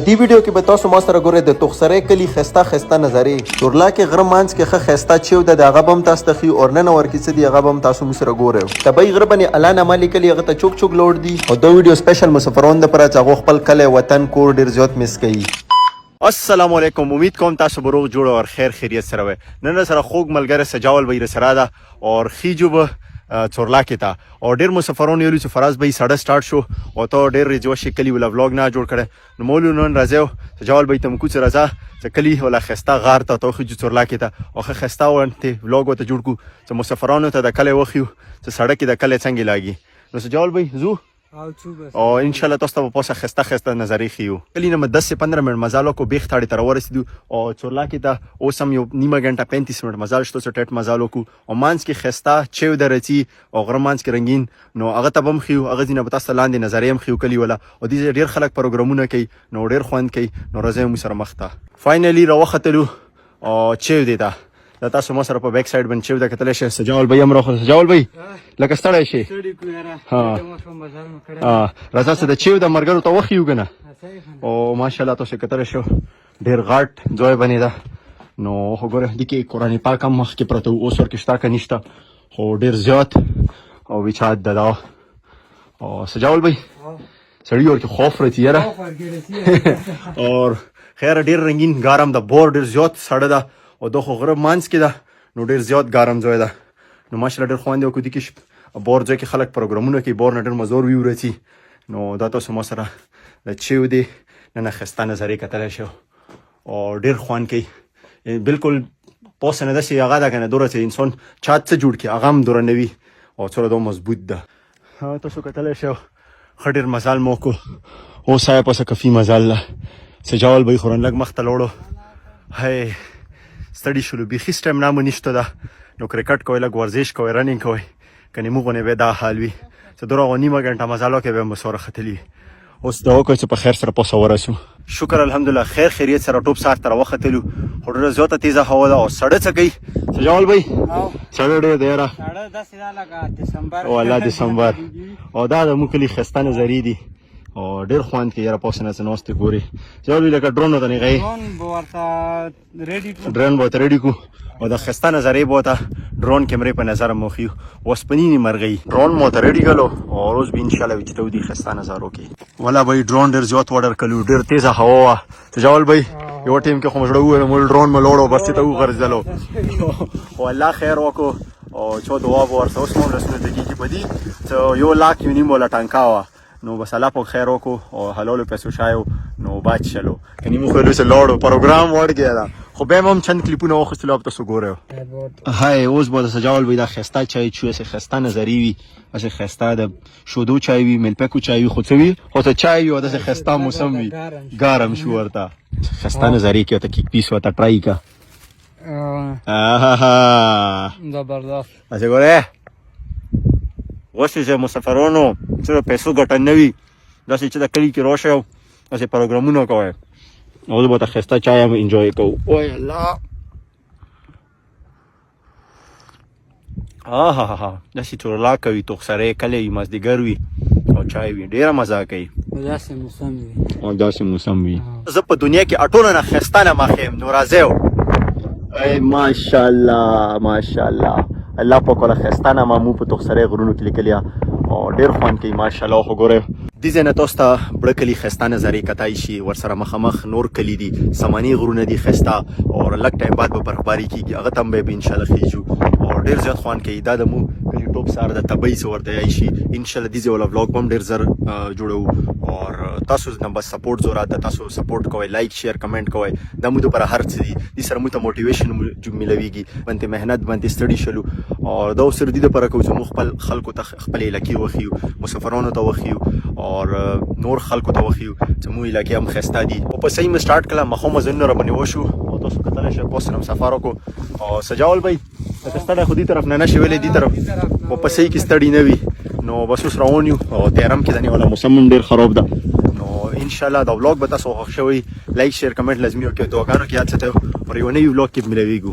دی ویډیو کې به تاسو ما سره ګورئ د تخسرۍ کلي خسته خسته نظرې چورلا کې غره مانځ کې ښه خسته چیو ده د هغه به هم تاسو ته ښي اور ننه ورکې څه دي هغه به هم تاسو موږ سره ګورئ طبیعي غره باندې الله نامه لیکلي هغه ته چوک چوک لوړ دي او دا ویډیو سپیشل مسافرانو دپاره چې هغو خپل کلی وطن کور ډېر زیات مس کوي. السلام علیکم، امید کوم تاسو به روغ جوړ او خیر خیریت سره وئ. نن سره خوږ ملګری سجاول بھائی رسره ده اور خیجو به چورلا کې تا او ډېر مسافرانو ویلي چې فراز بھائی ساړه سټارټ شو او ته ډېر رجوشي کلی ولا ولاګ نه جوړ کړی نو مولو نن راځو سجاول بھائی ته مکو چې راځه چې کلی ولا خسته غار ته تو خیجو چورلا کې تا او خسته ونته ولاګ وته جوړ کو چې مسافرانو ته د کلی وخیو چې سړک د کلی څنګه لاګي. نو سجاول بھائی زو او ان شاء الله تاسو ته په خسته خسته نظرې خيو. کلی نه 10 سے 15 منټ مزالو کو بیخ تاړي تر ورسېدو او چورلا کې ته اوسم یو نیمه غنټه 35 منټ مزال شته سټټ مزالو کو او مانس کې خسته چيو درتي او غرمانس کې رنگین نو هغه ته بم خيو هغه دینه تاسو لاندې نظرې هم خيو کلی ولا او دې ډېر خلک پروګرامونه کوي نو ډېر خوند کوي نو راځي مو سره مخته فاینلی راوختلو او چيو دیتا دا تاسو ما سره په بیک سایډ باندې چیو دا کتل شي. سجاول بھائی هم راخو سجاول بھائی لکه ستړی شي راځه چې د چیو د مرګرو ته وخیو کنه او ماشاءالله تاسو کتل شو ډیر غاټ ځای بنی دا نو وګوره د کې قرآن پاک هم مخ کې پرته اوس ور کې شتا کني شتا خو ډیر زیات او وچات دا او سجاول بھائی سړی ور کې خوف رتی یاره اور خیر ډیر رنگین ګارم د بور ډیر زیات سړی دا او دغه غره مانس کې ده نو ډیر زیات ګارم ځای ده نو ماشاءالله ډیر خوند وکړي کې بور ځای کې خلک پروګرامونه کوي بور نه ډیر مزور ویو رتی نو دا تاسو ما سره د چیو دی نه خسته نظرې کتل شو او ډیر خوند کوي بالکل پوس نه دشي هغه دا کنه دوره چې انسان چات څه جوړ کی هغه هم دوره نوي او څوره دو مضبوط ده تاسو کتل شو خډیر مزال موکو او سایه پسه کفي مزال سجاول بھائی خورن لګ مخ ته لوړو هاي ستړي شلو بیخي سټیمنا مو نشته ده نو کرکټ کوئ لږ ورزش کوئ رننګ کوئ کنې موږ نه به دا حال وي چې دروغ نیمه غنټه مزالو کې به مسوره ختلی اوس دا وکړو چې په خیر سره پوسه ورسو. شکر الحمدلله خیر خیریت سره ټوپ سات تر وختلو هډره زیاته تیزه هوا ده او سړی څه کوي سجاول بھائی سړی ډېر دی یاره سړی داسې دا لکه دسمبر او الله دسمبر او دا د موږ کلي خسته نظرې دي او ډېر خوند کوي یاره پوسه نه څه ناستې ګورې سجاول لکه ډرون ورته نیغی ډرون به ورته ریډي کړو او د خسته نظرې به ورته ډرون کیمرې په نظر مو ښیو اوسپنینې مرغۍ ډرون مو ورته ریډي کړلو او روز به انشاءالله وي چې ته ودي خسته نظارو کې ولا بھائی ډرون ډېر زیات وډر کړلو ډېر تیزه هوا وه سجاول بھائی یو ټیم کې خو مو زړه وویل مول ډرون مو لوړو بس چې ته وغورځېدلو او الله خیر وکړو او څو دعا به ورسره اوس مو رسونه دقیقې په دي چې یو لاک یو نیم ولا ټانکا وه نو بس الله پاک خیر وکړو او حلالو پیسو شایو نو باد چلو کني مو خو له لوړو پروګرام وړ گیا دا خو به هم چند کلیپونه واخیستلو اب تاسو ګورئ هاي اوس به سجاول بھائی دا خسته چای چوي سه خسته نظری وي اسه خسته د شودو چای وي ملپکو چای وي خو څه وي خو ته چای یو د خسته موسم وي ګارم شو ورته خسته نظری کې ته کیک پیس وته ټرای کا زبردست اسه ګوره وسه مسافرونو چې پیسو ګټن نوي داسې چې د کلی کې راشه او داسې پروګرامونه کوئ او زه به ته ښایسته چای هم انجوی کوو وای الله داسې چورلا کوي تخسرۍ کلی وي مازدیګر وي او چای وي ډېره مزه کوي او داسې موسم وي زه په دنیا کې اټونه نه ښایسته نه مخیم نو راځئ ای ماشاءالله ماشاءالله الله پاک ولا ښایسته نامه مو په تخسرۍ غرونو کې لیکلي او ډېر خوند کوي ماشاءالله خو ګورئ دې ځای نه تاسو ته بړه کلي ښایسته نظرې کتای شي ورسره مخامخ نور کلي دي سماني غرونه دي ښایسته او لږ ټایم بعد به برفباري کېږي هغه ته هم به انشاءالله خیجو او ډېر زیات خوند کوي دا د مو کلي ټوپ سار د طبعي څه ورته یای شي انشاءالله دې ځای والا ولاګ به هم ډېر زر جوړوو او تاسو نه بس سپورټ ضرورت ده تاسو سپورټ کوئ لایک شیر کمنټ کوئ دا مو دپاره هر څه دي دې سره مو ته موټیویشن ملویږي باندې مهنت باندې ستړي شلو او دا اوس دې دپاره کوو چې موږ خپل خلکو ته خپل علاقې وښیو مسافرانو ته وښیو او نور خلکو ته وښیو چې مو علاقې هم ښایسته دي او په صحیح مې سټارټ کړه مخه مزلونه راباندې وشو او تاسو کتلی شئ پوس سره سفر وکړو او سجاول بھائی لکه ستړی خو دې طرف نه نشي ویلی دې طرف او په صحیح کې ستړي نه وي نو بس اوس روان یو او تیارم کې ځانې والا موسم هم ډېر خراب ده نو انشاءالله دا ولاګ به تاسو خوښ شوی لایک شیر کمنټ لازمي وکړئ دعاګانو کې یاد ساتئ او یو نوي ولاګ کې ملویږو.